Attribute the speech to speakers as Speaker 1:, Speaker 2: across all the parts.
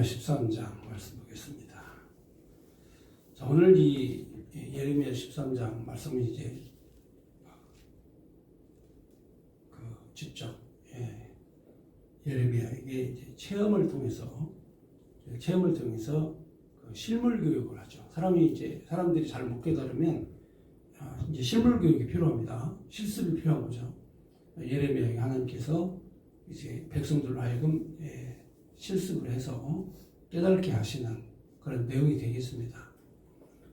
Speaker 1: 13장 말씀 보겠습니다. 자, 오늘 이 예레미야 13장 말씀은 이제 그 직접 예레미야에게 이제 체험을 통해서 그 실물 교육을 하죠. 사람들이 잘 못 깨달으면 이제 실물 교육이 필요합니다. 실습이 필요한 거죠. 예레미야에게 하나님께서 이제 백성들로 하여금 실습을 해서 깨닫게 하시는 그런 내용이 되겠습니다.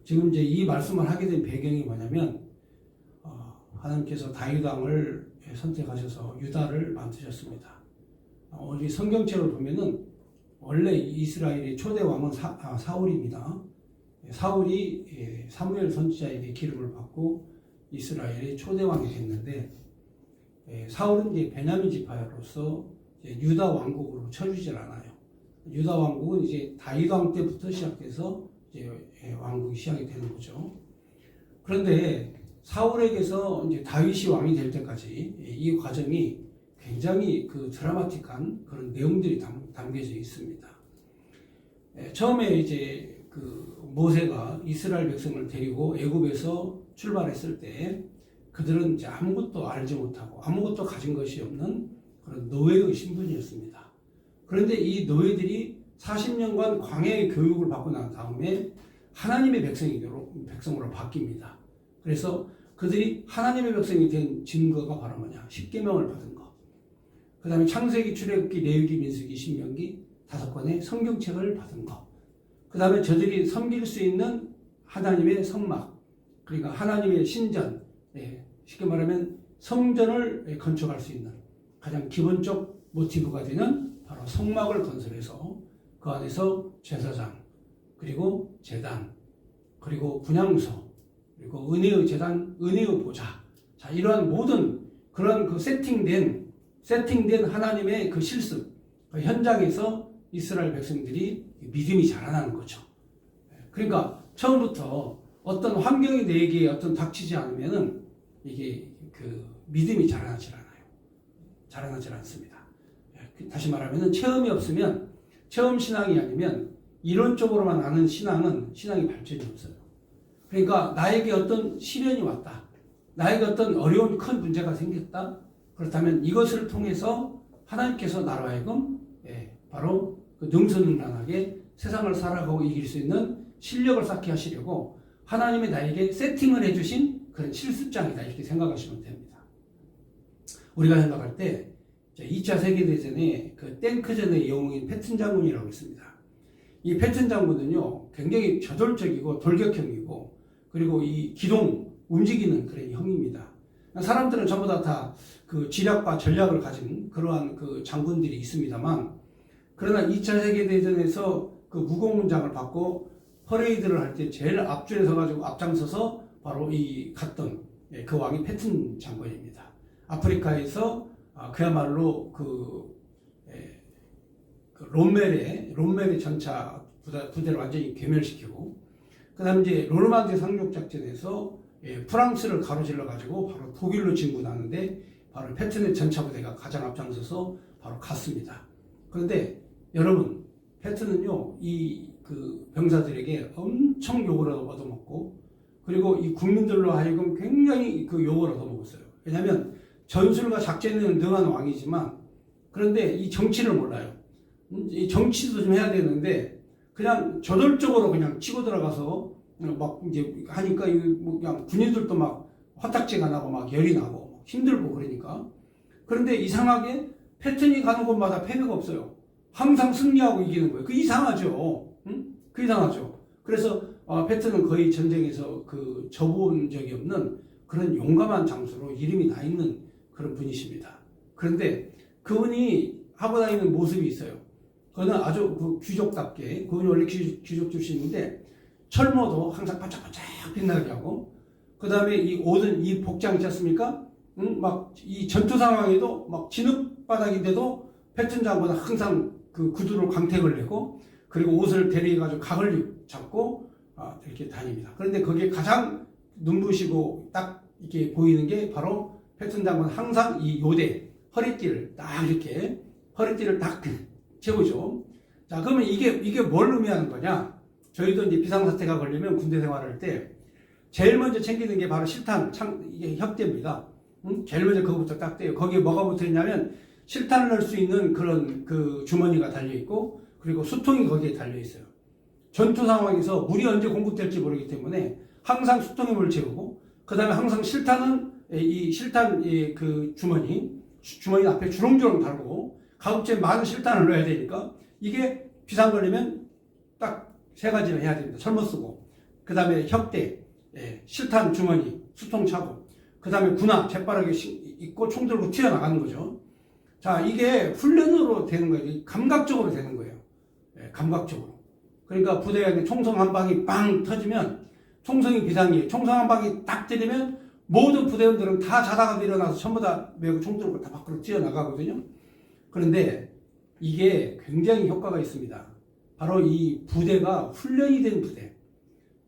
Speaker 1: 지금 이제 이 말씀을 하게 된 배경이 뭐냐면 하나님께서 다윗 왕을 선택하셔서 유다를 만드셨습니다. 우리 성경책을 보면은 원래 이스라엘의 초대 왕은 사울입니다. 사울이 사무엘 선지자에게 기름을 받고 이스라엘의 초대 왕이 됐는데 사울은 이제 베냐민 지파로서 유다 왕국으로 쳐주질 않아요. 유다 왕국은 이제 다윗 왕 때부터 시작돼서 이제 왕국이 시작이 되는 거죠. 그런데 사울에게서 이제 다윗이 왕이 될 때까지 이 과정이 굉장히 그 드라마틱한 그런 내용들이 담겨져 있습니다. 처음에 이제 그 모세가 이스라엘 백성을 데리고 애굽에서 출발했을 때 그들은 이제 아무것도 알지 못하고 아무것도 가진 것이 없는 그런 노예의 신분이었습니다. 그런데 이 노예들이 40년간 광야의 교육을 받고 난 다음에 하나님의 백성으로 바뀝니다. 그래서 그들이 하나님의 백성이 된 증거가 바로 뭐냐? 십계명을 받은 것. 그 다음에 창세기, 출애굽기, 레위기, 민수기, 신명기 5권의 성경책을 받은 것. 그 다음에 저들이 섬길 수 있는 하나님의 성막, 그러니까 하나님의 신전, 쉽게 말하면 성전을 건축할 수 있는 가장 기본적 모티브가 되는 바로 성막을 건설해서 그 안에서 제사장, 그리고 제단, 그리고 분향소, 그리고 은혜의 제단, 은혜의 보좌. 자, 이러한 모든 그런 그 세팅된 하나님의 그 실습, 그 현장에서 이스라엘 백성들이 믿음이 자라나는 거죠. 그러니까 처음부터 어떤 환경이 내게 닥치지 않으면은 이게 그 믿음이 자라나질 않습니다. 다시 말하면은 체험이 없으면 체험 신앙이 아니면 이론적으로만 아는 신앙이 발전이 없어요. 그러니까 나에게 어떤 시련이 왔다. 나에게 어떤 어려운 큰 문제가 생겼다. 그렇다면 이것을 통해서 하나님께서 나로 하여금 바로 그 능수능란하게 세상을 살아가고 이길 수 있는 실력을 쌓게 하시려고 하나님이 나에게 세팅을 해주신 그런 실습장이다 이렇게 생각하시면 됩니다. 우리가 생각할 때 2차 세계대전에 그 탱크전의 영웅인 패튼 장군이라고 있습니다. 이 패튼 장군은요 굉장히 저돌적이고 돌격형이고 그리고 이 기동 움직이는 그런 형입니다. 사람들은 전부 다 그 지략과 전략을 가진 그러한 그 장군들이 있습니다만 그러나 2차 세계대전에서 그 무공문장을 받고 퍼레이드를 할 때 제일 앞줄에 서가지고 앞장서서 바로 갔던 그 왕이 패튼 장군입니다. 아프리카에서 그야말로 롬멜의 전차 부대를 완전히 괴멸시키고 그 다음에 이제 노르만디 상륙 작전에서 프랑스를 가로질러 가지고 바로 독일로 진군하는데 바로 패튼의 전차 부대가 가장 앞장서서 바로 갔습니다. 그런데 여러분 패튼은요 그 병사들에게 엄청 욕을 얻어먹고 그리고 이 국민들로 하여금 굉장히 그 욕을 얻어먹었어요. 왜냐하면 전술과 작전에는 능한 왕이지만 그런데 이 정치를 몰라요. 이 정치도 좀 해야 되는데 그냥 저돌적으로 그냥 치고 들어가서 막 이제 하니까 그냥 군인들도 막 화딱지가 나고 막 열이 나고 힘들고 그러니까 그런데 이상하게 패턴이 가는 곳마다 패배가 없어요. 항상 승리하고 이기는 거예요. 그 이상하죠. 응? 그 이상하죠. 그래서 패턴은 거의 전쟁에서 그 져본 적이 없는 그런 용감한 장수로 이름이 나 있는 그런 분이십니다. 그런데 그분이 하고 다니는 모습이 있어요. 그거는 아주 그 귀족답게 그분이 원래 귀족 출신인데 철모도 항상 반짝반짝 빛나게 하고 그 다음에 이 옷은 이 복장 있지 않습니까? 막 이 전투 상황에도 막 진흙바닥인데도 패튼 장군은 항상 그 구두로 광택을 내고 그리고 옷을 대리해가지고 각을 잡고 이렇게 다닙니다. 그런데 거기에 가장 눈부시고 딱 이렇게 보이는 게 바로 패튼 장군 항상 이 요대 허리띠를 딱 채우죠. 자, 그러면 이게 뭘 의미하는 거냐? 저희도 이제 비상사태가 걸리면 군대 생활할 때 제일 먼저 챙기는 게 바로 실탄, 이게 협대입니다. 응? 제일 먼저 그거부터 딱 떼요. 거기에 뭐가 붙어 있냐면 실탄을 넣을 수 있는 그런 그 주머니가 달려 있고, 그리고 수통이 거기에 달려 있어요. 전투 상황에서 물이 언제 공급될지 모르기 때문에 항상 수통에 물을 채우고, 그 다음에 항상 실탄은 이 실탄 그 주머니 앞에 주렁주렁 달고, 가급적 많은 실탄을 넣어야 되니까 이게 비상 걸리면 딱 세 가지를 해야 됩니다. 철모 쓰고, 그 다음에 협대, 실탄 주머니, 수통 차고, 그 다음에 군화 재빠르게 입고 총 들고 튀어나가는 거죠. 자, 이게 훈련으로 되는 거예요. 감각적으로 되는 거예요. 감각적으로. 그러니까 부대에 총성 한 방이 빵 터지면 총성이 비상이에요. 총성 한 방이 딱 때리면 모든 부대원들은 다 자다가 일어나서 전부 다 메고 총 들고 다 밖으로 뛰어나가거든요. 그런데 이게 굉장히 효과가 있습니다. 바로 이 부대가 훈련이 된 부대.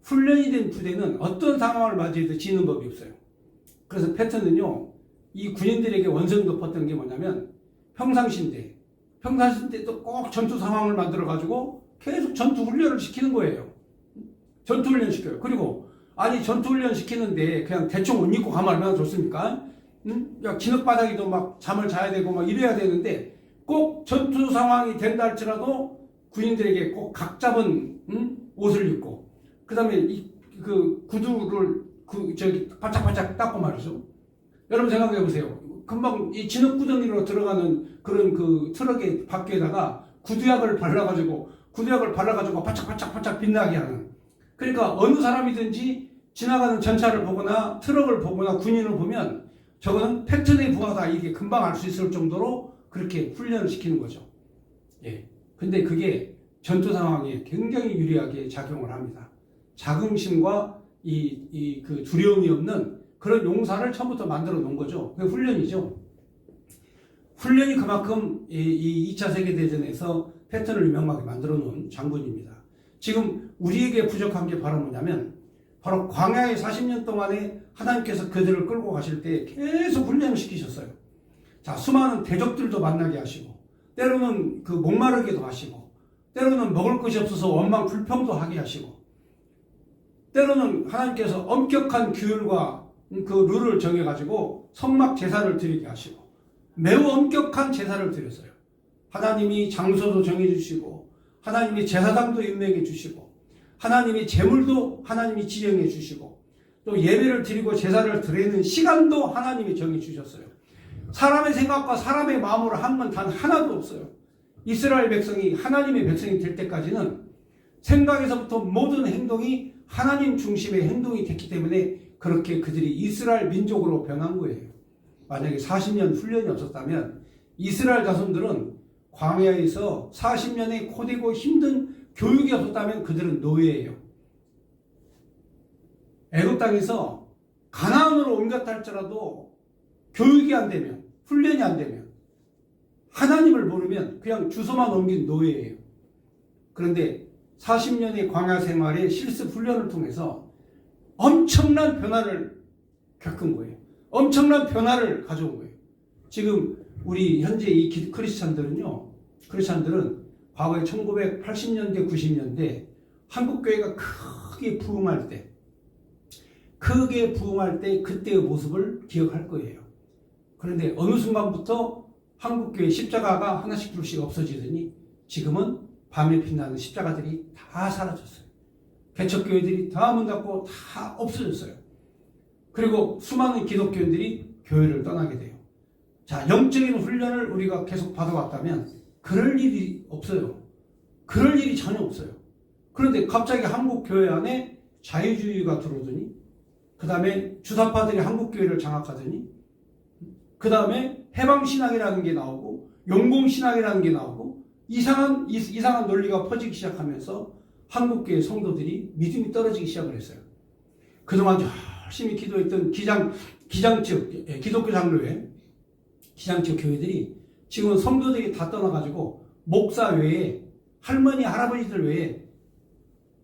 Speaker 1: 훈련이 된 부대는 어떤 상황을 맞이해도 지는 법이 없어요. 그래서 패턴은요, 이 군인들에게 원성이 높았던 게 뭐냐면 평상시인데 또 꼭 전투 상황을 만들어가지고 계속 전투 훈련을 시키는 거예요. 전투 훈련 시켜요. 그리고 아니 전투 훈련 시키는데 그냥 대충 옷 입고 가면 얼마나 좋습니까? 야, 기늑바닥에도 막 잠을 자야 되고 막 이래야 되는데 꼭 전투 상황이 된다 할지라도 군인들에게 꼭 각 잡은 옷을 입고, 그 다음에 그 구두를 바짝바짝 닦고 말이죠. 여러분 생각해 보세요. 금방 이 진흙구덩이로 들어가는 그런 그 트럭의 밖에다가 구두약을 발라가지고 바짝바짝 빛나게 하는. 그러니까 어느 사람이든지 지나가는 전차를 보거나 트럭을 보거나 군인을 보면 저거는 패턴에 부하다, 이게 금방 알 수 있을 정도로 그렇게 훈련을 시키는 거죠. 예. 근데 그게 전투 상황에 굉장히 유리하게 작용을 합니다. 자긍심과 그 두려움이 없는 그런 용사를 처음부터 만들어 놓은 거죠. 그게 훈련이죠. 훈련이 그만큼 이 2차 세계대전에서 패턴을 유명하게 만들어 놓은 장군입니다. 지금 우리에게 부족한 게 바로 뭐냐면, 바로 광야의 40년 동안에 하나님께서 그들을 끌고 가실 때 계속 훈련을 시키셨어요. 자, 수많은 대적들도 만나게 하시고, 때로는 그 목마르게도 하시고, 때로는 먹을 것이 없어서 원망 불평도 하게 하시고, 때로는 하나님께서 엄격한 규율과 그 룰을 정해가지고 성막 제사를 드리게 하시고, 매우 엄격한 제사를 드렸어요. 하나님이 장소도 정해주시고, 하나님이 제사장도 임명해 주시고, 하나님이 제물도 하나님이 지정해 주시고, 또 예배를 드리고 제사를 드리는 시간도 하나님이 정해 주셨어요. 사람의 생각과 사람의 마음으로 한 건 단 하나도 없어요. 이스라엘 백성이 하나님의 백성이 될 때까지는 생각에서부터 모든 행동이 하나님 중심의 행동이 됐기 때문에 그렇게 그들이 이스라엘 민족으로 변한 거예요. 만약에 40년 훈련이 없었다면 이스라엘 자손들은 광야에서 40년의 고되고 힘든 교육이 없었다면 그들은 노예예요. 애굽 땅에서 가나안으로 옮겼다 할지라도 교육이 안 되면, 훈련이 안 되면, 하나님을 모르면 그냥 주소만 옮긴 노예예요. 그런데 40년의 광야 생활의 실습 훈련을 통해서 엄청난 변화를 겪은 거예요. 엄청난 변화를 가져온 거예요. 지금 우리 현재 이 크리스찬들은 과거에 1980년대, 90년대 한국교회가 크게 부흥할 때 그때의 모습을 기억할 거예요. 그런데 어느 순간부터 한국교회 십자가가 하나씩 둘씩 없어지더니 지금은 밤에 빛나는 십자가들이 다 사라졌어요. 개척교회들이 다 문 닫고 다 없어졌어요. 그리고 수많은 기독교인들이 교회를 떠나게 돼요. 자, 영적인 훈련을 우리가 계속 받아왔다면 그럴 일이 없어요. 그럴 일이 전혀 없어요. 그런데 갑자기 한국 교회 안에 자유주의가 들어오더니, 그 다음에 주사파들이 한국교회를 장악하더니, 그 다음에 해방신앙이라는 게 나오고 용공신앙이라는 게 나오고 이상한 논리가 퍼지기 시작하면서 한국교회 성도들이 믿음이 떨어지기 시작을 했어요. 그동안 열심히 기도했던 기독교 장로회, 기장측 교회들이 지금은 성도들이 다 떠나가지고 목사 외에, 할머니, 할아버지들 외에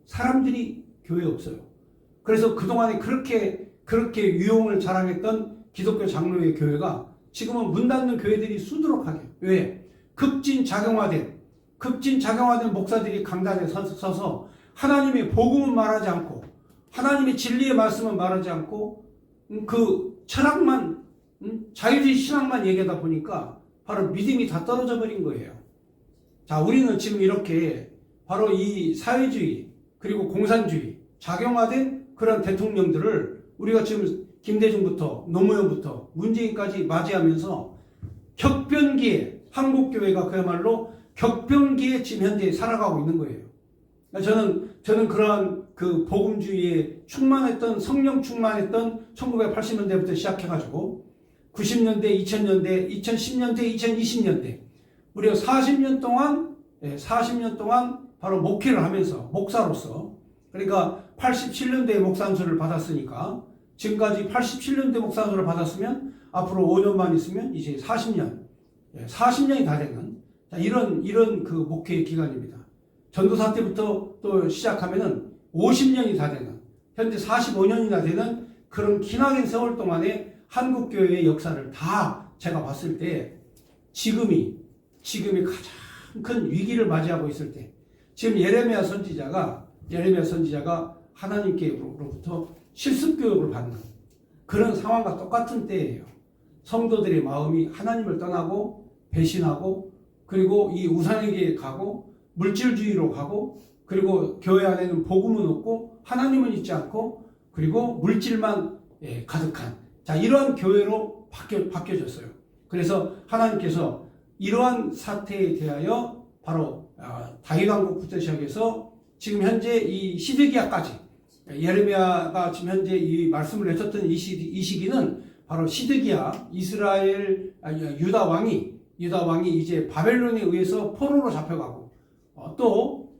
Speaker 1: 사람들이 교회에 없어요. 그래서 그동안에 그렇게 유용을 자랑했던 기독교 장로회 교회가 지금은 문 닫는 교회들이 수두룩하게. 왜? 급진작용화된 급진작용하는 목사들이 강단에 서서 하나님의 복음은 말하지 않고 하나님의 진리의 말씀은 말하지 않고 그 철학만 자유주의 신앙만 얘기하다 보니까 바로 믿음이 다 떨어져 버린 거예요. 자, 우리는 지금 이렇게 바로 이 사회주의 그리고 공산주의 작용화된 그런 대통령들을 우리가 지금 김대중부터 노무현부터 문재인까지 맞이하면서 격변기에 한국교회가 그야말로 격변기에 지금 현재 살아가고 있는 거예요. 저는 그러한 그 복음주의에 충만했던 성령 충만했던 1980년대부터 시작해가지고 90년대, 2000년대, 2010년대, 2020년대 우리가 40년 동안 바로 목회를 하면서 목사로서 그러니까 87년대에 목사안수를 받았으니까 지금까지 87년대 목사안수를 받았으면 앞으로 5년만 있으면 이제 40년이 다 되는 이런 그 목회 기간입니다. 전도사 때부터 또 시작하면은 50년이 다 되는 현재 45년이나 되는 그런 기나긴 세월 동안에 한국교회의 역사를 다 제가 봤을 때 지금이 가장 큰 위기를 맞이하고 있을 때 지금 예레미야 선지자가 하나님께로부터 실습교육을 받는 그런 상황과 똑같은 때예요. 성도들의 마음이 하나님을 떠나고 배신하고 그리고 이 우상에게 가고 물질주의로 가고 그리고 교회 안에는 복음은 없고 하나님은 있지 않고 그리고 물질만 가득한 이러한 교회로 바뀌어졌어요. 그래서 하나님께서 이러한 사태에 대하여 바로 다윗왕국부터 시작해서 지금 현재 이 시드기야까지 예레미야가 지금 현재 이 말씀을 내쳤던 이 시기는 바로 시드기야 유다 왕이 이제 바벨론에 의해서 포로로 잡혀가고 또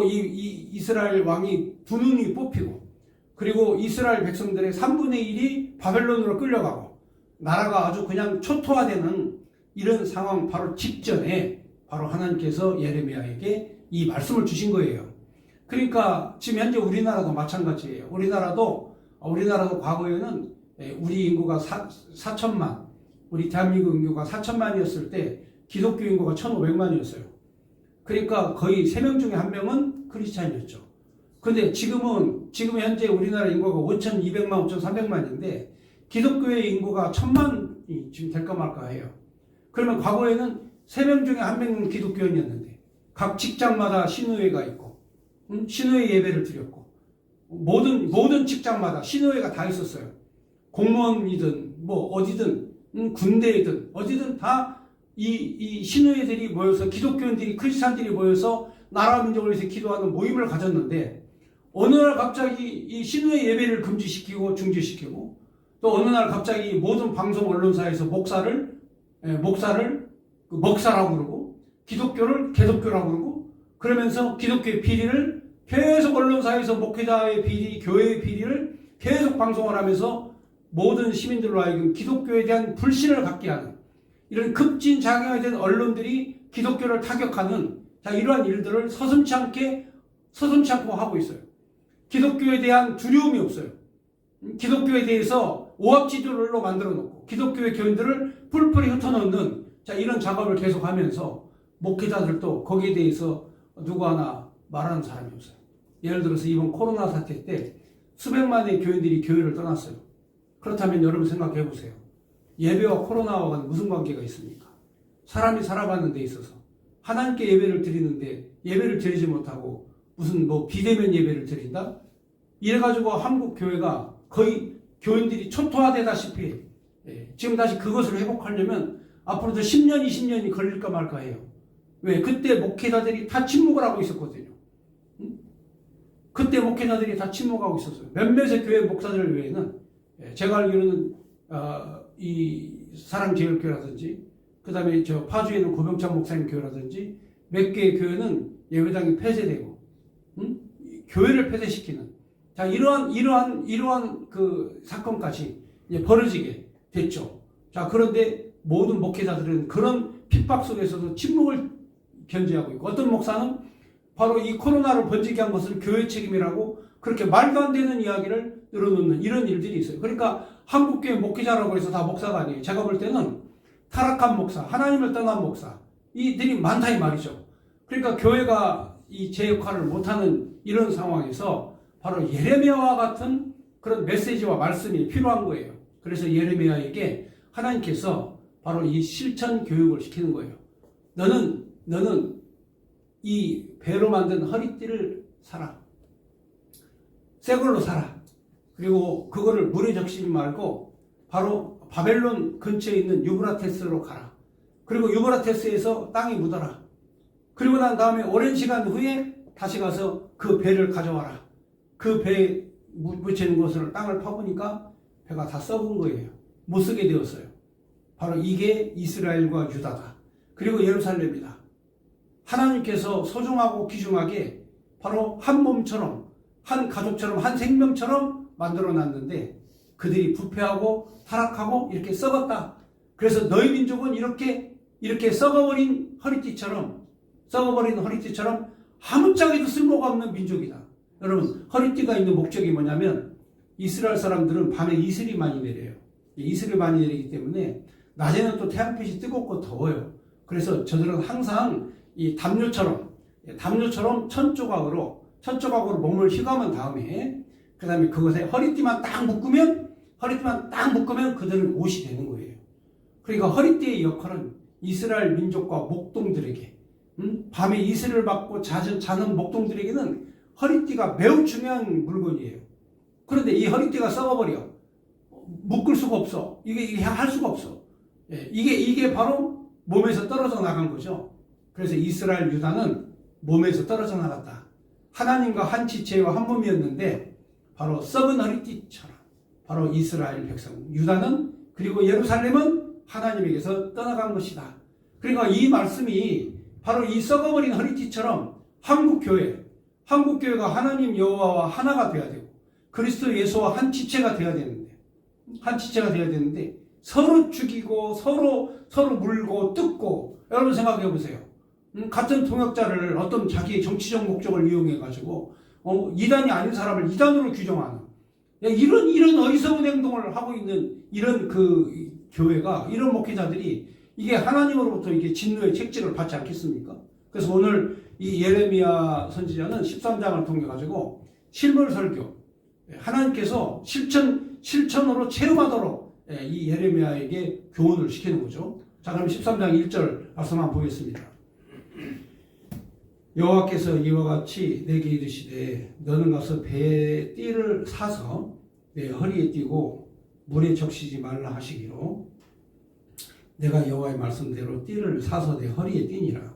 Speaker 1: 이 이스라엘 왕이 두 눈이 뽑히고 그리고 이스라엘 백성들의 3분의 1이 바벨론으로 끌려가고 나라가 아주 그냥 초토화되는 이런 상황 바로 직전에 바로 하나님께서 예레미야에게 이 말씀을 주신 거예요. 그러니까 지금 현재 우리나라도 마찬가지예요. 우리나라도 과거에는 우리 인구가 4천만, 우리 대한민국 인구가 4천만이었을 때 기독교 인구가 1,500만이었어요. 그러니까 거의 3명 중에 1명은 크리스찬이었죠. 근데 지금 현재 우리나라 인구가 5,200만, 5,300만인데 기독교의 인구가 1,000만이 지금 될까 말까 해요. 그러면 과거에는 3명 중에 1명은 기독교인이었는데 각 직장마다 신우회가 있고 신우회 예배를 드렸고 모든 직장마다 신우회가 다 있었어요. 공무원이든 뭐 어디든 군대이든 어디든 다 이 신우회들이 모여서 기독교인들이 크리스찬들이 모여서 나라 민족을 위해서 기도하는 모임을 가졌는데 어느 날 갑자기 이 신우회 예배를 금지시키고 중지시키고 또 어느 날 갑자기 모든 방송 언론사에서 목사를 먹사라고 그러고 기독교를 개독교라고 그러고 그러면서 기독교의 비리를 계속 언론사에서 목회자의 비리, 교회의 비리를 계속 방송을 하면서 모든 시민들로 하여금 기독교에 대한 불신을 갖게 하는 이런 급진작용에 대한 언론들이 기독교를 타격하는 이러한 일들을 서슴지 않고 하고 있어요. 기독교에 대한 두려움이 없어요. 기독교에 대해서 오합지졸로 만들어 놓고 기독교의 교인들을 뿔뿔이 흩어놓는 이런 작업을 계속하면서 목회자들도 거기에 대해서 누구 하나 말하는 사람이 없어요. 예를 들어서 이번 코로나 사태 때 수백만의 교인들이 교회를 떠났어요. 그렇다면 여러분 생각해 보세요. 예배와 코로나와 무슨 관계가 있습니까? 사람이 살아가는 데 있어서 하나님께 예배를 드리는데 예배를 드리지 못하고 무슨 비대면 예배를 드린다? 이래가지고 한국 교회가 거의 교인들이 초토화되다시피 지금 다시 그것을 회복하려면 앞으로도 10년, 20년이 걸릴까 말까 해요. 왜? 그때 목회자들이 다 침묵을 하고 있었거든요. 그때 목회자들이 다 침묵하고 있었어요. 몇몇의 교회 목사들 외에는 제가 알기로는 이 사랑제일교회라든지 그 다음에 저 파주에 있는 고병찬 목사님 교회라든지 몇 개의 교회는 예배당이 폐쇄되고 교회를 폐쇄시키는 이러한 그 사건까지 이제 벌어지게 됐죠. 그런데 모든 목회자들은 그런 핍박 속에서도 침묵을 견제하고 있고 어떤 목사는 바로 이 코로나를 번지게 한 것은 교회 책임이라고 그렇게 말도 안 되는 이야기를 늘어놓는 이런 일들이 있어요. 그러니까 한국교회 목회자라고 해서 다 목사가 아니에요. 제가 볼 때는 타락한 목사, 하나님을 떠난 목사 이들이 많다 이 말이죠. 그러니까 교회가 이 제 역할을 못하는 이런 상황에서 바로 예레미야와 같은 그런 메시지와 말씀이 필요한 거예요. 그래서 예레미야에게 하나님께서 바로 이 실천 교육을 시키는 거예요. 너는 이 배로 만든 허리띠를 사라. 새 걸로 사라. 그리고 그거를 물에 적시지 말고 바로 바벨론 근처에 있는 유브라테스로 가라. 그리고 유브라테스에서 땅에 묻어라. 그리고 난 다음에 오랜 시간 후에 다시 가서 그 배를 가져와라. 그 배에 묻히는 곳을 땅을 파보니까 배가 다 썩은 거예요. 못 쓰게 되었어요. 바로 이게 이스라엘과 유다다. 그리고 예루살렘이다. 하나님께서 소중하고 귀중하게 바로 한 몸처럼, 한 가족처럼, 한 생명처럼 만들어 놨는데 그들이 부패하고 타락하고 이렇게 썩었다. 그래서 너희 민족은 이렇게 썩어버린 허리띠처럼 아무짝에도 쓸모가 없는 민족이다. 여러분, 허리띠가 있는 목적이 뭐냐면 이스라엘 사람들은 밤에 이슬이 많이 내려요. 이슬이 많이 내리기 때문에 낮에는 또 태양빛이 뜨겁고 더워요. 그래서 저들은 항상 이 담요처럼 천조각으로 몸을 휘감은 다음에 그 다음에 그것에 허리띠만 딱 묶으면 그들은 옷이 되는 거예요. 그러니까 허리띠의 역할은 이스라엘 민족과 목동들에게 밤에 이슬을 받고 자는 목동들에게는 허리띠가 매우 중요한 물건이에요. 그런데 이 허리띠가 썩어버려. 묶을 수가 없어. 이게 할 수가 없어. 이게 바로 몸에서 떨어져 나간 거죠. 그래서 이스라엘 유다는 몸에서 떨어져 나갔다. 하나님과 한 지체와 한 몸이었는데 바로 썩은 허리띠처럼 바로 이스라엘 백성 유다는 그리고 예루살렘은 하나님에게서 떠나간 것이다. 그러니까 이 말씀이 바로 이 썩어버린 허리띠처럼 한국교회가 하나님 여호와와 하나가 되어야 되고 그리스도 예수와 한 지체가 되어야 되는데 서로 죽이고 서로 물고 뜯고 여러분 생각해 보세요. 같은 통역자를 어떤 자기의 정치적 목적을 이용해 가지고 이단이 아닌 사람을 이단으로 규정하는 이런 어리석은 행동을 하고 있는 이런 그 교회가 이런 목회자들이 이게 하나님으로부터 이게 진노의 책찍을 받지 않겠습니까? 그래서 오늘 이 예레미야 선지자는 13장을 통해 가지고 실물 설교 하나님께서 실천으로 체험하도록 이 예레미야에게 교훈을 시키는 거죠. 자, 그럼 13장 1절 말씀 한번 보겠습니다. 여호와께서 이와 같이 내게 이르시되 너는 가서 배에 띠를 사서 내 허리에 띠고 물에 적시지 말라 하시기로 내가 여호와의 말씀대로 띠를 사서 내 허리에 띠니라.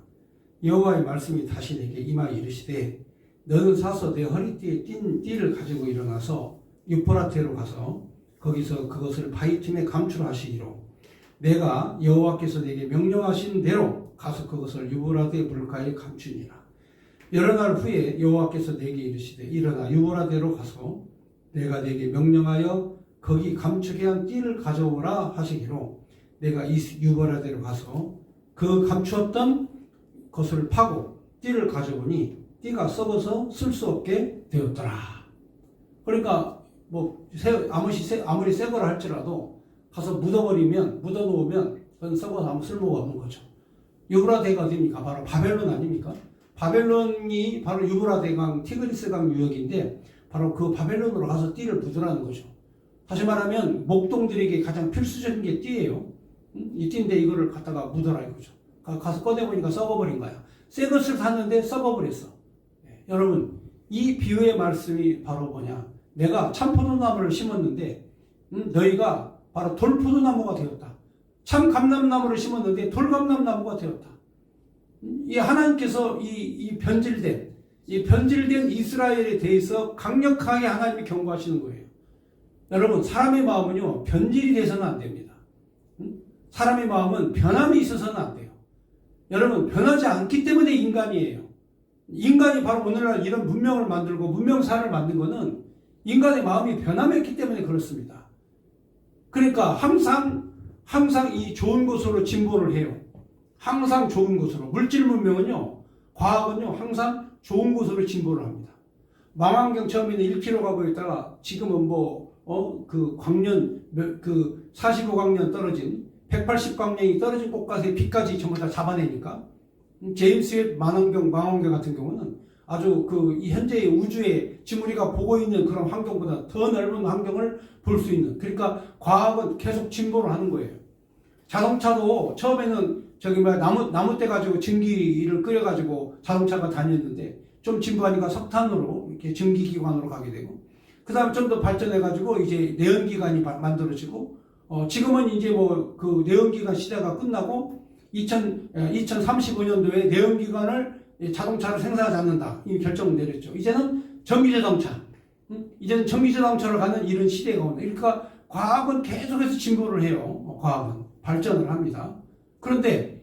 Speaker 1: 여호와의 말씀이 다시 내게 임하여 이르시되 너는 사서 내 허리띠에 띈 띠를 가지고 일어나서 유프라테로 가서 거기서 그것을 바위 틈에 감출하시기로 내가 여호와께서 내게 명령하신 대로 가서 그것을 유브라데 물가에 감추니라. 여러 날 후에 여호와께서 내게 이르시되 일어나 유브라데로 가서 내가 내게 명령하여 거기 감추게 한 띠를 가져오라 하시기로 내가 이 유브라데로 가서 그 감추었던 것을 파고 띠를 가져오니 띠가 썩어서 쓸 수 없게 되었더라. 그러니까 뭐 아무리 새 거라 할지라도 가서 묻어놓으면 그건 썩어서 아무 쓸모가 없는 거죠. 유브라데가 어디입니까? 바로 바벨론 아닙니까? 바벨론이 바로 유브라데강 티그리스강 유역인데 바로 그 바벨론으로 가서 띠를 묻으라는 거죠. 다시 말하면 목동들에게 가장 필수적인 게 띠예요. 이 띠인데 이거를 갖다가 묻어라 이거죠. 가서 꺼내보니까 썩어버린 거야. 새 것을 샀는데 썩어버렸어. 여러분 이 비유의 말씀이 바로 뭐냐? 내가 참포도나무를 심었는데 너희가 바로 돌포도나무가 되었다. 참 감람나무를 심었는데 돌감람나무가 되었다. 이 하나님께서 이 변질된 이스라엘에 대해서 강력하게 하나님이 경고하시는 거예요. 여러분 사람의 마음은요 변질이 돼서는 안 됩니다. 사람의 마음은 변함이 있어서는 안 돼요. 여러분 변하지 않기 때문에 인간이에요. 인간이 바로 오늘날 이런 문명을 만들고 문명사를 만든 거는 인간의 마음이 변함했기 때문에 그렇습니다. 그러니까 항상 이 좋은 것으로 진보를 해요. 항상 좋은 것으로. 물질 문명은요, 과학은요, 항상 좋은 것으로 진보를 합니다. 망원경 처음에는 1km 가고 있다가 지금은 그 45광년 떨어진 180광년이 떨어진 곳까지 빛까지 전부 다 잡아내니까 제임스 웹 망원경 같은 경우는 아주 이 현재의 우주에 지금 우리가 보고 있는 그런 환경보다 더 넓은 환경을 볼 수 있는, 그러니까 과학은 계속 진보를 하는 거예요. 자동차도 처음에는 나무 떼 가지고 증기를 끓여가지고 자동차가 다녔는데 좀 진보하니까 석탄으로 이렇게 증기기관으로 가게 되고, 그 다음에 좀 더 발전해가지고 이제 내연기관이 만들어지고, 지금은 이제 그 내연기관 시대가 끝나고 2035년도에 내연기관을 자동차를 생산하지 않는다, 이 결정을 내렸죠. 이제는 전기자동차, 이제는 전기자동차를 가는 이런 시대가 온다. 그러니까 과학은 계속해서 진보를 해요. 과학은 발전을 합니다. 그런데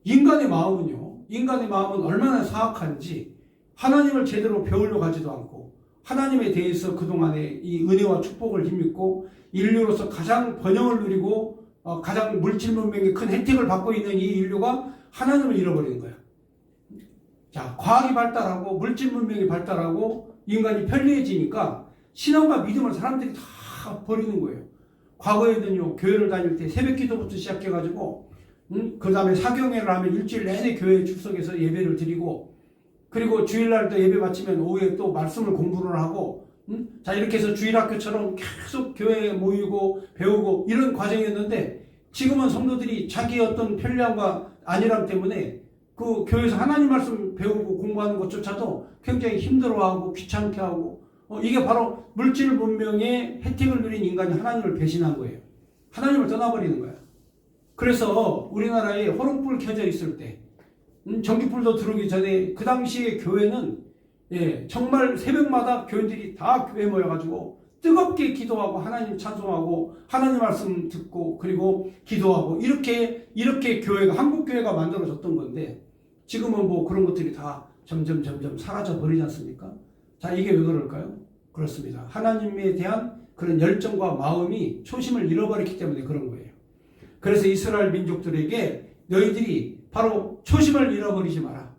Speaker 1: 인간의 마음은 얼마나 사악한지 하나님을 제대로 배우려고 하지도 않고, 하나님에 대해서 그동안에 이 은혜와 축복을 힘입고 인류로서 가장 번영을 누리고 가장 물질 문명의 큰 혜택을 받고 있는 이 인류가 하나님을 잃어버리는 거야. 자, 과학이 발달하고 물질 문명이 발달하고 인간이 편리해지니까 신앙과 믿음을 사람들이 다 버리는 거예요. 과거에는요, 교회를 다닐 때 새벽 기도부터 시작해가지고 그 다음에 사경회를 하면 일주일 내내 교회에 출석해서 예배를 드리고, 그리고 주일날 또 예배 마치면 오후에 또 말씀을 공부를 하고, 자, 이렇게 해서 주일학교처럼 계속 교회에 모이고 배우고 이런 과정이었는데, 지금은 성도들이 자기 어떤 편리함과 안일함 때문에 그 교회에서 하나님 말씀 배우고 공부하는 것조차도 굉장히 힘들어하고 귀찮게 하고, 이게 바로 물질 문명의 혜택을 누린 인간이 하나님을 배신한 거예요. 하나님을 떠나버리는 거야. 그래서 우리나라에 호롱불 켜져 있을 때, 전기불도 들어오기 전에 그 당시에 교회는 정말 새벽마다 교인들이 다 교회에 모여가지고 뜨겁게 기도하고 하나님 찬송하고 하나님 말씀 듣고 그리고 기도하고, 이렇게 교회가, 한국 교회가 만들어졌던 건데, 지금은 그런 것들이 다 점점 사라져 버리지 않습니까? 자, 이게 왜 그럴까요? 그렇습니다. 하나님에 대한 그런 열정과 마음이 초심을 잃어버렸기 때문에 그런 거예요. 그래서 이스라엘 민족들에게 너희들이 바로 초심을 잃어버리지 마라.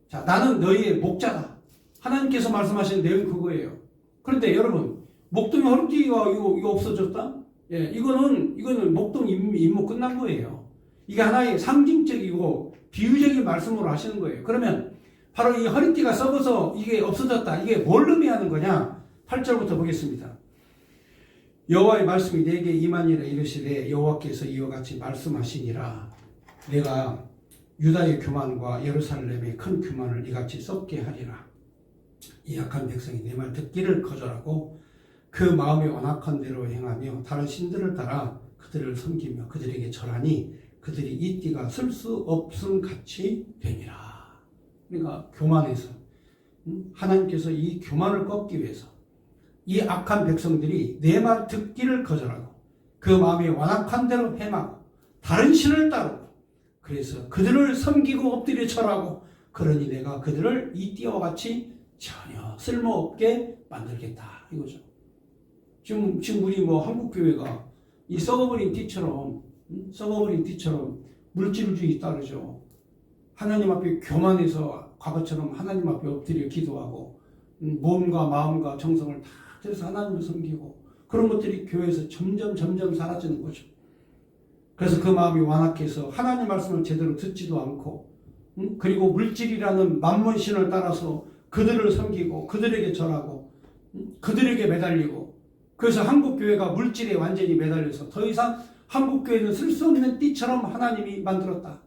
Speaker 1: 자, 나는 너희의 목자다. 하나님께서 말씀하시는 내용이 그거예요. 그런데 여러분, 목동의 허리띠가 이거 없어졌다? 이거는 목동 임무 끝난 거예요. 이게 하나의 상징적이고 비유적인 말씀으로 하시는 거예요. 그러면 바로 이 허리띠가 썩어서 이게 없어졌다, 이게 뭘 의미하는 거냐? 8절부터 보겠습니다. 여호와의 말씀이 내게 임하니라. 이르시되 여호와께서 이와 같이 말씀하시니라. 내가 유다의 교만과 예루살렘의 큰 교만을 이같이 썩게 하리라. 이 약한 백성이 내 말 듣기를 거절하고 그 마음에 완악한 대로 행하며 다른 신들을 따라 그들을 섬기며 그들에게 절하니 그들이 이 띠가 쓸 수 없음 같이 되니라. 그러니까 교만해서, 하나님께서 이 교만을 꺾기 위해서 이 악한 백성들이 내 말 듣기를 거절하고 그 마음에 완악한 대로 행하고 다른 신을 따르고, 그래서 그들을 섬기고 엎드려 절하고, 그러니 내가 그들을 이 띠와 같이 전혀 쓸모없게 만들겠다, 이거죠. 지금 우리 한국 교회가 이 썩어버린 띠처럼 물질주의 따르죠. 하나님 앞에 교만해서 과거처럼 하나님 앞에 엎드려 기도하고 몸과 마음과 정성을 다 들여서 하나님을 섬기고, 그런 것들이 교회에서 점점 사라지는 거죠. 그래서 그 마음이 완악해서 하나님 말씀을 제대로 듣지도 않고, 그리고 물질이라는 만몬신을 따라서 그들을 섬기고 그들에게 절하고 그들에게 매달리고, 그래서 한국교회가 물질에 완전히 매달려서 더 이상 한국교회는 쓸 수 없는 띠처럼 하나님이 만들었다.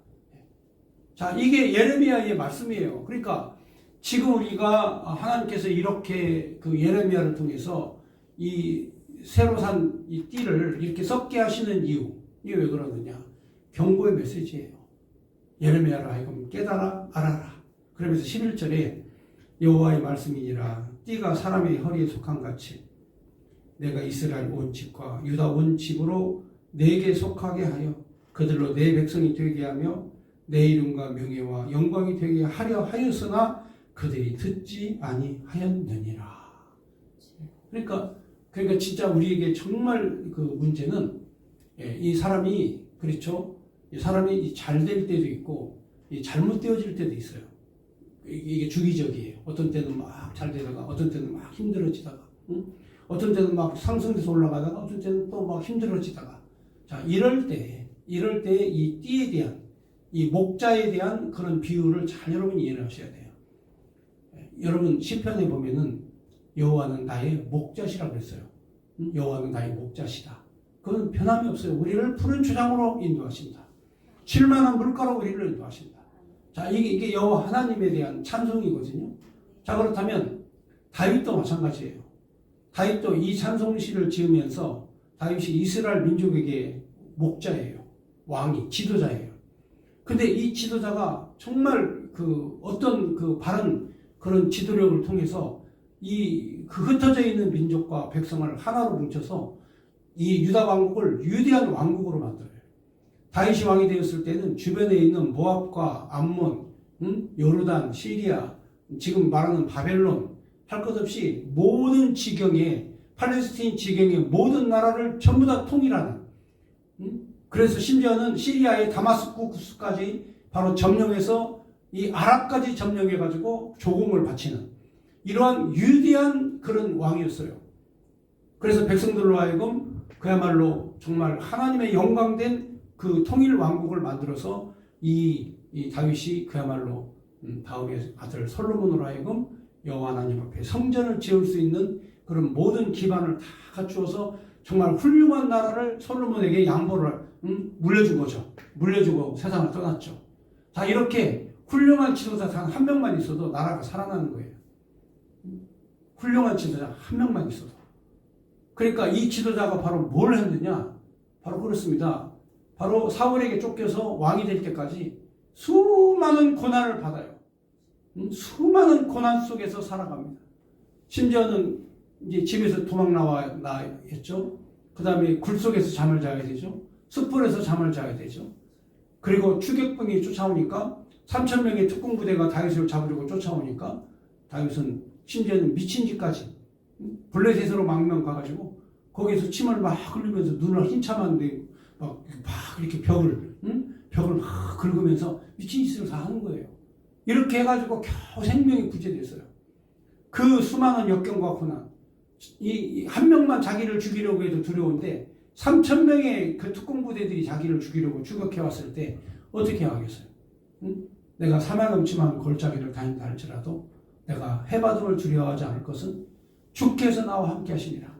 Speaker 1: 자, 이게 예레미야의 말씀이에요. 그러니까 지금 우리가 하나님께서 이렇게 그 예레미야를 통해서 이 새로 산 이 띠를 이렇게 썩게 하시는 이유, 이게 왜 그러느냐? 경고의 메시지예요. 예레미야로 하여금 깨달아 알아라. 그러면서 11절에 여호와의 말씀이니라. 띠가 사람의 허리에 속한 같이 내가 이스라엘 온 집과 유다 온 집으로 내게 속하게 하여 그들로 내 백성이 되게 하며 내 이름과 명예와 영광이 되게 하려 하였으나 그들이 듣지 아니하였느니라. 그러니까 진짜 우리에게 정말 그 문제는, 이 사람이, 그렇죠? 이 사람이 잘 될 때도 있고 잘못되어질 때도 있어요. 이게 주기적이에요. 어떤 때는 막 잘 되다가 어떤 때는 막 힘들어지다가, 어떤 때는 막 상승돼서 올라가다가 어떤 때는 또 막 힘들어지다가, 자, 이럴 때 이 띠에 대한 이 목자에 대한 그런 비유를 잘 여러분이 이해를 하셔야 돼요. 여러분 시편에 보면은 여호와는 나의 목자시라고 했어요. 여호와는 나의 목자시다. 그건 변함이 없어요. 우리를 푸른 초장으로 인도하신다. 칠만한 물가로 우리를 인도하신다. 자, 이게 여호와 하나님에 대한 찬송이거든요. 자, 그렇다면 다윗도 마찬가지예요. 다윗도 이 찬송시를 지으면서 다윗이 이스라엘 민족에게 목자예요. 왕이, 지도자예요. 근데 이 지도자가 정말 어떤 바른 그런 지도력을 통해서 그 흩어져 있는 민족과 백성을 하나로 뭉쳐서 이 유다 왕국을 위대한 왕국으로 만들어요. 다윗이 왕이 되었을 때는 주변에 있는 모압과 암몬, 요르단, 시리아, 지금 말하는 바벨론 할 것 없이 모든 지경에 팔레스틴 지경의 모든 나라를 전부 다 통일하는, 그래서 심지어는 시리아의 다마스쿠스까지 바로 점령해서 이 아랍까지 점령해가지고 조공을 바치는 이러한 위대한 그런 왕이었어요. 그래서 백성들로 하여금 그야말로 정말 하나님의 영광된 그 통일 왕국을 만들어서 이 다윗이 그야말로 다음에 아들 솔로몬으로 하여금 여호와 하나님 앞에 성전을 지을 수 있는 그런 모든 기반을 다 갖추어서 정말 훌륭한 나라를 솔로몬에게 양보를 물려준 거죠. 물려주고 세상을 떠났죠. 자, 이렇게 훌륭한 지도자 한 명만 있어도 나라가 살아나는 거예요. 훌륭한 지도자 한 명만 있어도. 그러니까 이 지도자가 바로 뭘 했느냐? 바로 그렇습니다. 바로 사울에게 쫓겨서 왕이 될 때까지 수많은 고난을 받아요. 수많은 고난 속에서 살아갑니다. 심지어는 이제 집에서 도망 나왔죠. 그 다음에 굴 속에서 잠을 자야 되죠. 숯불에서 잠을 자야 되죠. 그리고 추격병이 쫓아오니까 3,000명의 특공부대가 다윗을 잡으려고 쫓아오니까 다윗은 심지어는 미친 짓까지 블레셋으로 망명 가가지고 거기서 침을 막 흘리면서 눈을 힘참았는데 막 이렇게 벽을 막 긁으면서 미친 짓을 다 하는 거예요. 이렇게 해가지고 겨우 생명이 구제됐어요. 그 수많은 역경과 고난, 한 명만 자기를 죽이려고 해도 두려운데 3,000명의 그 특공부대들이 자기를 죽이려고 추격해왔을 때 어떻게 하겠어요? 내가 사망 음침한 골짜기를 다닌다 할지라도 내가 해바둠을 두려워하지 않을 것은 주께서 나와 함께 하시니라.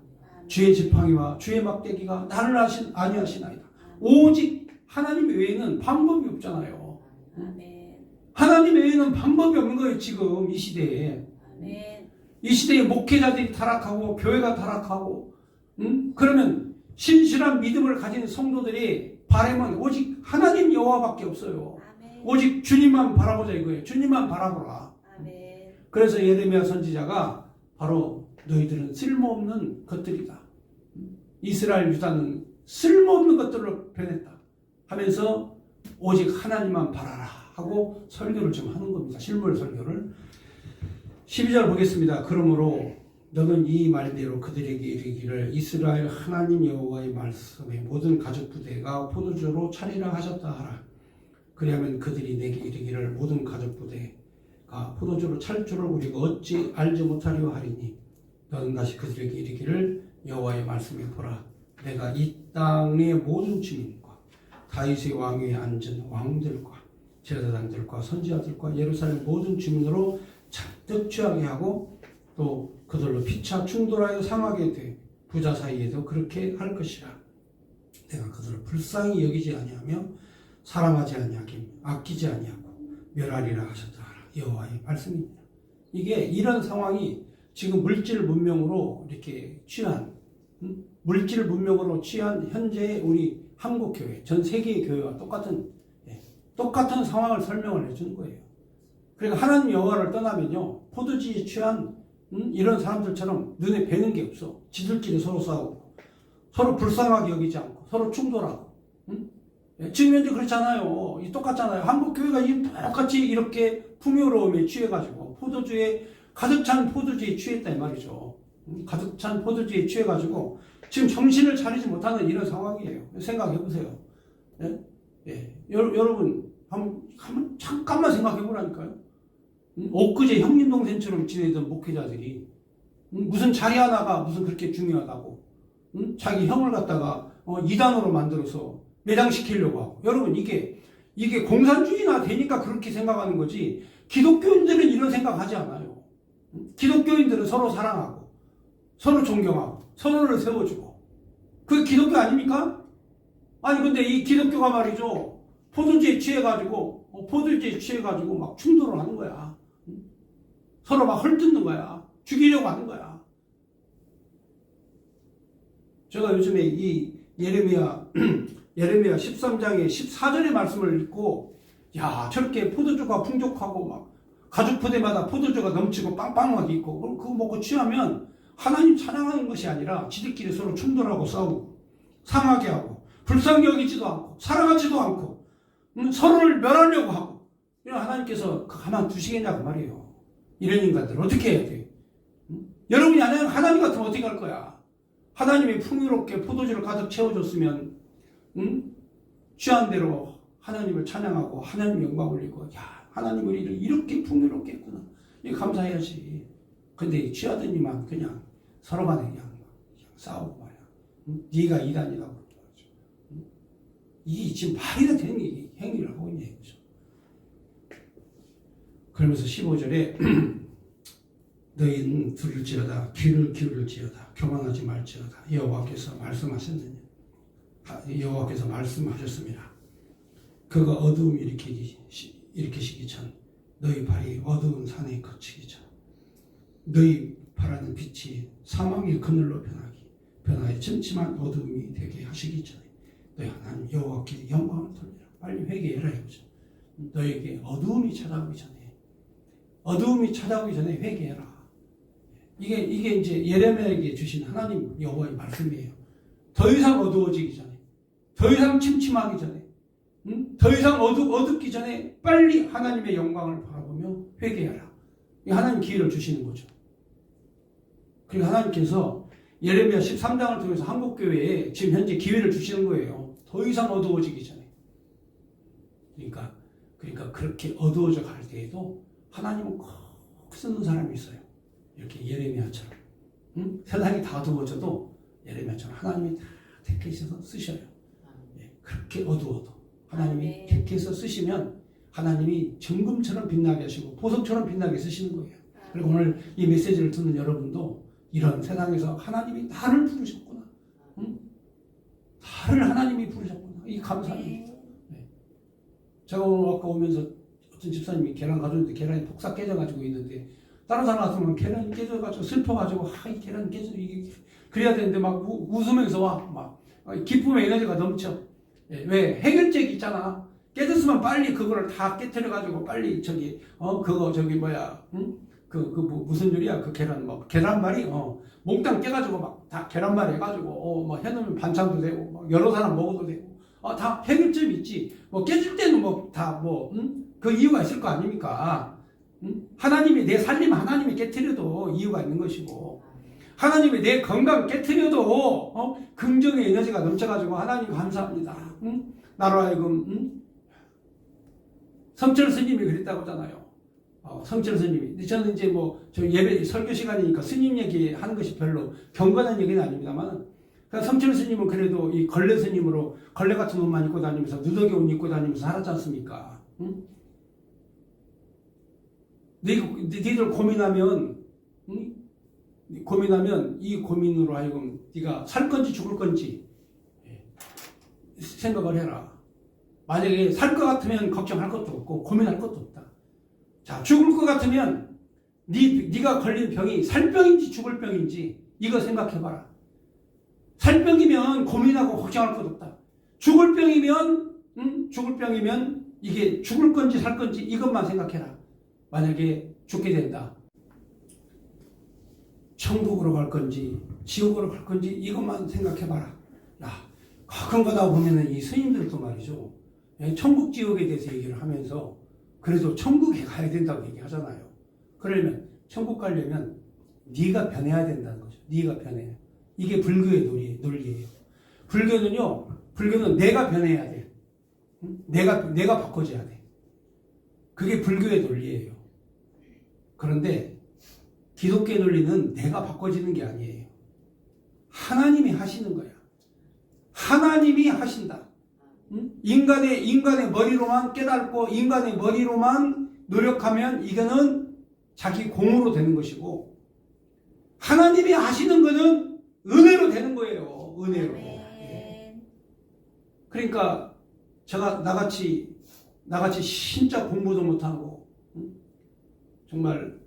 Speaker 1: 주의 지팡이와 주의 막대기가 나를 아니하시나이다. 오직 하나님 외에는 방법이 없잖아요. 하나님 외에는 방법이 없는 거예요. 지금 이 시대에. 이 시대에 목회자들이 타락하고 교회가 타락하고 그러면 신실한 믿음을 가진 성도들이 바람은 오직 하나님 여호와밖에 없어요. 오직 주님만 바라보자 이거예요. 주님만 바라보라. 그래서 예레미야 선지자가 바로 너희들은 쓸모없는 것들이다. 이스라엘 유다는 쓸모없는 것들로 변했다 하면서 오직 하나님만 바라라 하고 설교를 좀 하는 겁니다. 실물 설교를. 12절 보겠습니다. 그러므로 너는 이 말대로 그들에게 이르기를 이스라엘 하나님 여호와의 말씀에 모든 가족 부대가 포도주로 차리라 하셨다 하라. 그리하면 그들이 내게 이르기를 모든 가족 부대가 포도주로 찰 줄을 우리가 어찌 알지 못하려 하리니 너는 다시 그들에게 이르기를 여호와의 말씀에 보라. 내가 이 땅의 모든 주민과 다윗의 왕위에 앉은 왕들과 제사장들과 선지자들과 예루살렘 모든 주민으로 잔뜩 취하게 하고 또 그들로 피차 충돌하여 상하게 돼 부자 사이에도 그렇게 할 것이라. 내가 그들을 불쌍히 여기지 아니하며 사랑하지 아니하기 아끼지 아니하고 멸하리라 하셨다 하라. 여호와의 말씀입니다. 이게 이런 상황이 지금 물질 문명으로 이렇게 취한 물질 문명으로 취한 현재의 우리 한국 교회, 전 세계의 교회와 똑같은 상황을 설명을 해주는 거예요. 그러니까 하나님 여호와를 떠나면요 포도주에 취한 이런 사람들처럼 눈에 뵈는 게 없어. 지들끼리 서로 싸우고 서로 불쌍하게 여기지 않고 서로 충돌하고. 지금 현재 그렇잖아요. 똑같잖아요. 한국 교회가 똑같이 이렇게 풍요로움에 취해가지고 포도주에 가득 찬 포도주에 취했다 이 말이죠. 가득 찬 포도주에 취해가지고 지금 정신을 차리지 못하는 이런 상황이에요. 생각해 보세요. 여러분 한번 잠깐만 생각해 보라니까요. 엊그제 형님 동생처럼 지내던 목회자들이 무슨 자리 하나가 무슨 그렇게 중요하다고 자기 형을 갖다가 이단으로 만들어서 매장시키려고 하고. 여러분 이게 이게 공산주의나 되니까 그렇게 생각하는 거지, 기독교인들은 이런 생각하지 않아요. 기독교인들은 서로 사랑하고 서로 존경하고 서로를 세워주고, 그게 기독교 아닙니까? 아니 근데 이 기독교가 말이죠, 포도주에 취해가지고 막 충돌을 하는 거야. 서로 막 헐뜯는 거야. 죽이려고 하는 거야. 제가 요즘에 이 예레미야 13장의 14절의 말씀을 읽고, 야, 저렇게 포도주가 풍족하고 막 가죽 포대마다 포도주가 넘치고 빵빵하게 있고, 그거 먹고 취하면 하나님 찬양하는 것이 아니라 지들끼리 서로 충돌하고 싸우고 상하게 하고 불쌍히 여기지도 않고 사랑하지도 않고 서로를 멸하려고 하고, 이런 하나님께서 가만 두시겠냐고 말이에요. 이런 인간들 어떻게 해야 돼? 여러분이 아니면 하나님 같으면 어떻게 할 거야? 하나님이 풍요롭게 포도주를 가득 채워줬으면 취한 대로 하나님을 찬양하고 하나님 영광 올리고, 야, 하나님 우리를 이렇게 풍요롭게 했구나, 이거 감사해야지. 근데 취하던 이만 그냥 서로 간에 그냥 싸우고 말이야. 네가 이단이라고 그러죠. 이게 지금 말이 다 되는 행위를 하고 있냐 이거죠. 그러면서 15절에 너희는 들을지어다, 귀를 기울일지어다, 교만하지 말지어다, 여호와께서 말씀하셨느냐. 여호와께서 말씀하셨습니다. 그가 어두움이 일으키시기 전, 너희 발이 어두운 산에 거치기 전, 너희 바라는 빛이 사망의 그늘로 변하여 침침한 어두움이 되게 하시기 전에 너희 하나님 여호와께 영광을 돌리라. 빨리 회개해라 이거죠. 너에게 어두움이 찾아오기 전에 회개해라. 이게 이제 예레미야에게 주신 하나님 여호와의 말씀이에요. 더 이상 어두워지기 전에, 더 이상 침침하기 전에, 더 이상 어둡기 전에 빨리 하나님의 영광을 바라보며 회개하라. 하나님 기회를 주시는 거죠. 그리고 하나님께서 예레미야 13장을 통해서 한국교회에 지금 현재 기회를 주시는 거예요. 더 이상 어두워지기 전에. 그러니까 그렇게 어두워져 갈 때에도 하나님은 꼭 쓰는 사람이 있어요. 이렇게 예레미야처럼. 세상이 다 어두워져도 예레미야처럼 하나님이 다 택해서 쓰셔요. 그렇게 어두워도 하나님이 택해서 쓰시면 하나님이 정금처럼 빛나게 하시고 보석처럼 빛나게 쓰시는 거예요. 그리고 오늘 이 메시지를 듣는 여러분도 이런 세상에서 하나님이 나를 부르셨구나. 나를 하나님이 부르셨구나. 이 감사는. 네. 제가 오늘 아까 오면서 어떤 집사님이 계란 가져오는데 계란이 폭삭 깨져가지고 있는데, 다른 사람 같으면 계란이 깨져가지고 슬퍼가지고 이 계란이 깨져, 이게 그래야 되는데 막 웃으면서 막 기쁨의 에너지가 넘쳐. 예, 왜? 해결책이 있잖아. 깨졌으면 빨리 그거를 다 깨트려가지고 빨리 무슨 요리야? 그 계란말이? 몽땅 깨가지고 막 다 계란말이 해가지고, 해놓으면 반찬도 되고, 여러 사람 먹어도 되고, 다 해결점이 있지. 깨질 때는 그 이유가 있을 거 아닙니까? 하나님이 내 살림 하나님이 깨트려도 이유가 있는 것이고, 하나님이 내 건강 깨트려도, 긍정의 에너지가 넘쳐가지고, 하나님 감사합니다. 나로 하여금, 성철 스님이 그랬다고 하잖아요. 성철 스님이. 저는 이제 저 예배 설교 시간이니까 스님 얘기 하는 것이 별로 경건한 얘기는 아닙니다만, 그러니까 성철 스님은 그래도 이 걸레 스님으로 걸레 같은 옷만 입고 다니면서 누더기 옷 입고 다니면서 살았지 않습니까? 니들 고민하면 이 고민으로 하여금 네가 살 건지 죽을 건지 생각을 해라. 만약에 살 것 같으면 걱정할 것도 없고 고민할 것도 없다. 자, 죽을 것 같으면 네가 걸린 병이 살병인지 죽을 병인지 이거 생각해봐라. 살병이면 고민하고 걱정할 것 없다. 죽을 병이면 이게 죽을 건지 살 건지 이것만 생각해라. 만약에 죽게 된다. 천국으로 갈 건지 지옥으로 갈 건지 이것만 생각해봐라. 야, 가끔 가다 보면은 이 스님들도 말이죠. 천국 지옥에 대해서 얘기를 하면서 그래도 천국에 가야 된다고 얘기하잖아요. 그러면 천국 가려면 네가 변해야 된다는 거죠. 네가 변해야. 이게 불교의 논리예요. 불교는 내가 변해야 돼. 내가 바꿔줘야 돼. 그게 불교의 논리예요. 그런데 기독교의 논리는 내가 바꿔지는 게 아니에요. 하나님이 하시는 거야. 하나님이 하신다. 인간의 머리로만 깨닫고 인간의 머리로만 노력하면 이거는 자기 공으로 되는 것이고, 하나님이 하시는 것은 은혜로 되는 거예요. 은혜로. 예. 그러니까 제가 나같이 진짜 공부도 못하고 정말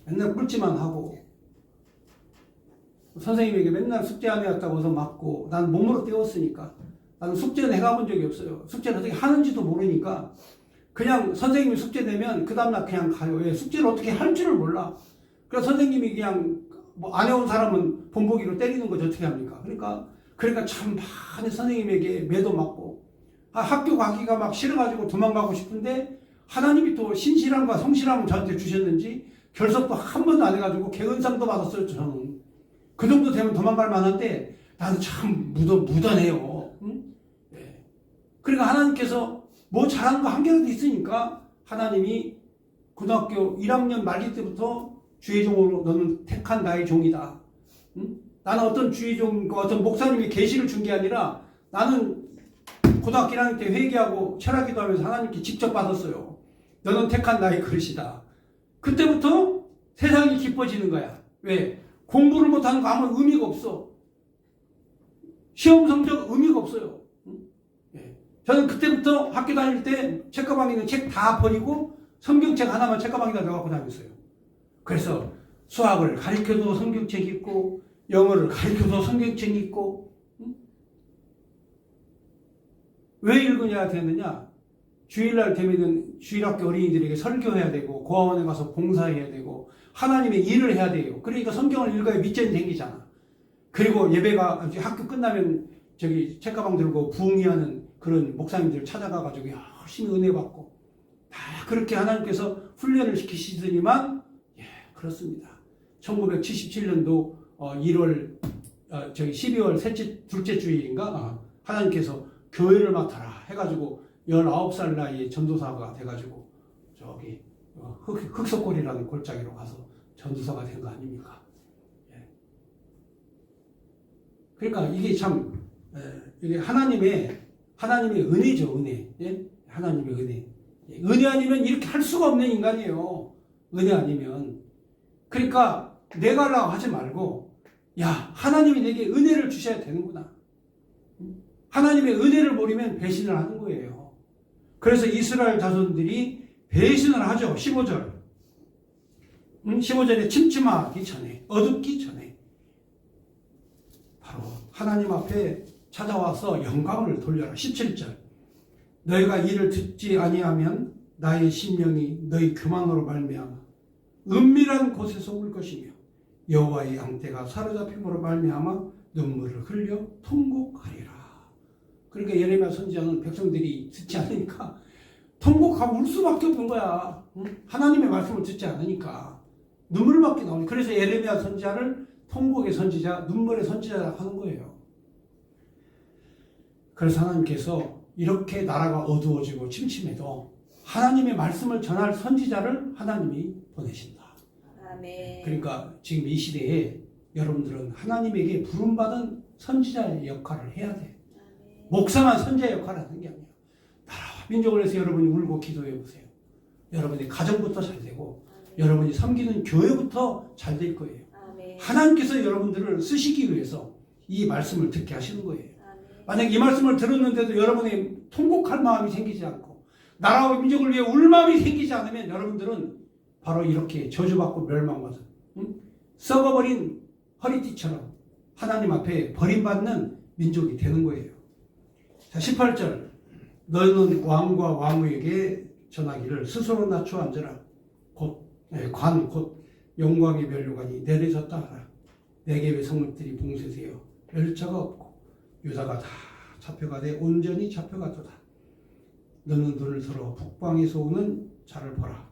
Speaker 1: 맨날 꿀찌만 하고 선생님에게 맨날 숙제 안 해왔다고 해서 맞고, 난 몸으로 때웠으니까 나는 숙제는 해가본 적이 없어요. 숙제를 어떻게 하는지도 모르니까 그냥 선생님이 숙제 내면 그 다음날 그냥 가요. 왜? 숙제를 어떻게 할 줄을 몰라. 그래서 선생님이 그냥 뭐 안 해온 사람은 본보기로 때리는 거지 어떻게 합니까? 그러니까 참 많이 선생님에게 매도 맞고, 학교 가기가 막 싫어가지고 도망가고 싶은데 하나님이 또 신실함과 성실함을 저한테 주셨는지 결석도 한 번도 안 해가지고 개은상도 받았어요. 저는 그 정도 되면 도망갈 만한데 나는 참 무던해요. 응? 네. 그러니까 하나님께서 뭐 잘하는 거 한 개라도 있으니까 하나님이 고등학교 1학년 말기 때부터 주의 종으로 너는 택한 나의 종이다. 응? 나는 어떤 주의 종, 어떤 목사님이 계시를 준 게 아니라 나는 고등학교 1학년 때 회개하고 철학기도 하면서 하나님께 직접 받았어요. 너는 택한 나의 그릇이다. 그때부터 세상이 기뻐지는 거야. 왜? 공부를 못하는 거 아무 의미가 없어. 시험 성적 의미가 없어요. 예. 저는 그때부터 학교 다닐 때 책가방에 있는 책 다 버리고 성경책 하나만 책가방에다 넣어갖고 다녔어요. 그래서 수학을 가르쳐도 성경책 있고, 영어를 가르쳐도 성경책 있고, 왜 읽어야 되느냐? 주일날 되면은 주일학교 어린이들에게 설교해야 되고, 고아원에 가서 봉사해야 되고, 하나님의 일을 해야 돼요. 그러니까 성경을 읽어야 믿전이 생기잖아. 그리고 예배가 학교 끝나면 책가방 들고 부흥회하는 그런 목사님들 찾아가가지고 열심히 은혜 받고, 다 그렇게 하나님께서 훈련을 시키시더니만, 예, 그렇습니다. 1977년도 12월 둘째 주일인가? 하나님께서 교회를 맡아라 해가지고 19살 나이에 전도사가 돼가지고 흑석골이라는 골짜기로 가서 전도사가 된 거 아닙니까? 예. 그러니까 이게 참 이게 하나님의 은혜죠. 은혜. 예? 하나님의 은혜. 예. 은혜 아니면 이렇게 할 수가 없는 인간이에요. 은혜 아니면. 그러니까 내가 하려고 하지 말고, 야, 하나님이 내게 은혜를 주셔야 되는구나. 하나님의 은혜를 모르면 배신을 하는 거예요. 그래서 이스라엘 자손들이 배신을 하죠. 15절. 15절에 침침하기 전에, 어둡기 전에 바로 하나님 앞에 찾아와서 영광을 돌려라. 17절. 너희가 이를 듣지 아니하면 나의 심령이 너희 교만으로 말미암아 은밀한 곳에서 울 것이며 여호와의 양떼가 사로잡힘으로 말미암아 눈물을 흘려 통곡하리라. 그러니까 예레미야 선지자는 백성들이 듣지 않으니까 통곡하고 울 수밖에 없는 거야. 하나님의 말씀을 듣지 않으니까 눈물밖에 나오니까. 그래서 예레미야 선지자를 통곡의 선지자, 눈물의 선지자라 하는 거예요. 그래서 하나님께서 이렇게 나라가 어두워지고 침침해도 하나님의 말씀을 전할 선지자를 하나님이 보내신다.
Speaker 2: 아멘.
Speaker 1: 그러니까 지금 이 시대에 여러분들은 하나님에게 부름받은 선지자의 역할을 해야 돼. 목사만 선지자 역할을 하는 게 아니야. 나라와 민족을 위해서 여러분이 울고 기도해 보세요. 여러분의 가정부터 잘 되고, 여러분이 섬기는 교회부터 잘 될 거예요. 하나님께서 여러분들을 쓰시기 위해서 이 말씀을 듣게 하시는 거예요. 만약 이 말씀을 들었는데도 여러분이 통곡할 마음이 생기지 않고 나라와 민족을 위해 울 마음이 생기지 않으면 여러분들은 바로 이렇게 저주받고 멸망받은 썩어버린 허리띠처럼 하나님 앞에 버림받는 민족이 되는 거예요. 자, 18절. 너는 왕과 왕후에게 전하기를 스스로 낮춰 앉으라. 곧 영광의 면류관이 내려졌다 하라. 내게 성읍들이 봉쇄되어 멸자가 없고 유다가 다 잡혀가되 온전히 잡혀가도다. 너는 눈을 들어 북방에서 오는 자를 보라.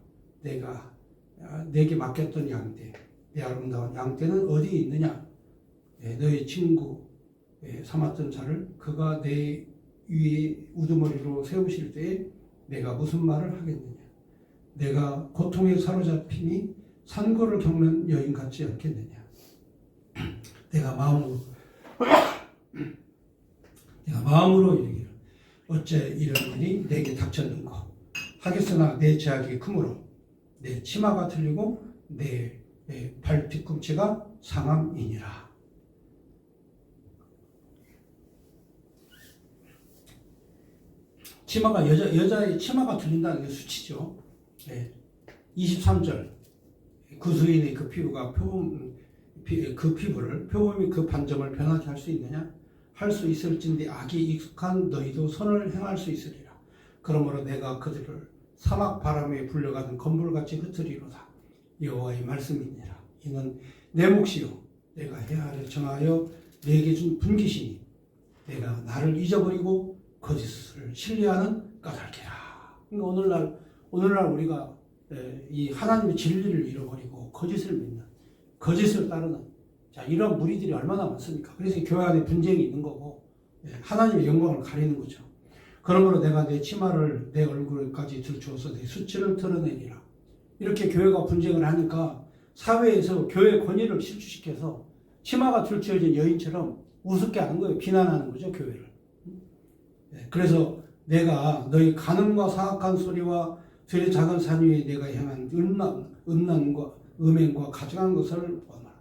Speaker 1: 내게 맡겼던 양떼, 내 아름다운 양떼는 어디에 있느냐? 너의 친구 삼았던 자를 그가 내 위에 우두머리로 세우실 때에 내가 무슨 말을 하겠느냐? 내가 고통에 사로잡히니 산고를 겪는 여인 같지 않겠느냐? 내가 마음으로 이르기를 어째 이런 일이 내게 닥쳤는고 하겠으나 내 죄악이 크므로 내 치마가 틀리고 내 발 뒤꿈치가 상함이니라. 치마가 여자의 치마가 틀린다는 게 수치죠. 23절 그 수인의 그 피부가 그 피부를 표범이 그 반점을 변하게 할 수 있느냐? 할 수 있을진데 악이 익숙한 너희도 선을 행할 수 있으리라. 그러므로 내가 그들을 사막 바람에 불려가는 건불같이 흩으리로다. 여호와의 말씀이니라. 이는 내 몫이요 내가 헤아려 정하여 내게 준 분깃이니 내가 나를 잊어버리고 거짓을 신뢰하는 까닭이라. 그러니까 오늘날 우리가 이 하나님의 진리를 잃어버리고 거짓을 믿는, 거짓을 따르는 이런 무리들이 얼마나 많습니까? 그래서 교회 안에 분쟁이 있는 거고 하나님의 영광을 가리는 거죠. 그러므로 내가 내 치마를 내 얼굴까지 들추어서 내 수치를 드러내리라. 이렇게 교회가 분쟁을 하니까 사회에서 교회 권위를 실추시켜서 치마가 들추어진 여인처럼 우습게 하는 거예요. 비난하는 거죠, 교회를. 그래서 내가 너희 간음과 사악한 소리와 들의 작은 산 위에 내가 향한 음란과 음행과 가증한 것을 보아라.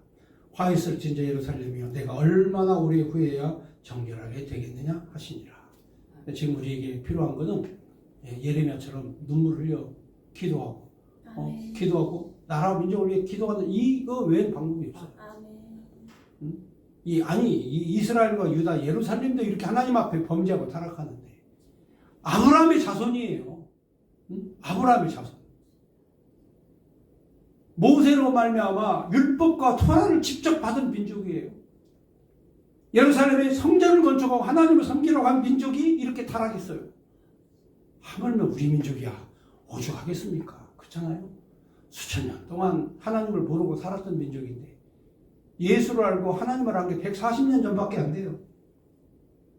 Speaker 1: 화 있을 진저 예루살렘이여 내가 얼마나 오래 후에야 정결하게 되겠느냐 하시니라. 지금 우리에게 필요한 것은 예레미야처럼 눈물 흘려 기도하고 기도하고 나라 민족을 위해 기도하는 이거 외엔 방법이 없어요. 이스라엘과 유다 예루살렘도 이렇게 하나님 앞에 범죄하고 타락하는데 아브라함의 자손이에요. 아브라함의 자손. 모세로 말미암아 율법과 토라를 직접 받은 민족이에요. 예루살렘에 성전을 건축하고 하나님을 섬기려고 한 민족이 이렇게 타락했어요. 하물며 우리 민족이야 오죽하겠습니까? 그렇잖아요. 수천 년 동안 하나님을 모르고 살았던 민족인데 예수를 알고 하나님을 한 게 140년 전밖에 안 돼요.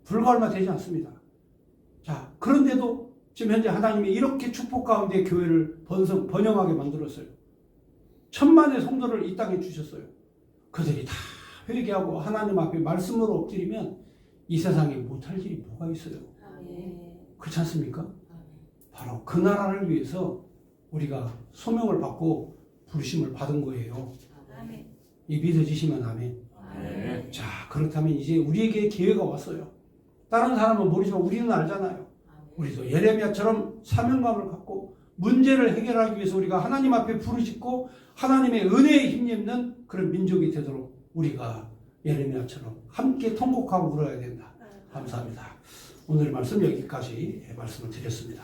Speaker 1: 불과 얼마 되지 않습니다. 자, 그런데도 지금 현재 하나님이 이렇게 축복 가운데 교회를 번영하게 만들었어요. 천만의 성도를 이 땅에 주셨어요. 그들이 다 회개하고 하나님 앞에 말씀으로 엎드리면 이 세상에 못할 일이 뭐가 있어요. 그렇지 않습니까? 바로 그 나라를 위해서 우리가 소명을 받고 부르심을 받은 거예요. 이 믿어지시면 아멘. 자, 그렇다면 이제 우리에게 기회가 왔어요. 다른 사람은 모르지만 우리는 알잖아요. 우리도 예레미야처럼 사명감을 갖고 문제를 해결하기 위해서 우리가 하나님 앞에 부르짖고 하나님의 은혜에 힘입는 그런 민족이 되도록 우리가 예레미야처럼 함께 통곡하고 울어야 된다. 감사합니다. 오늘 말씀 여기까지 말씀을 드렸습니다.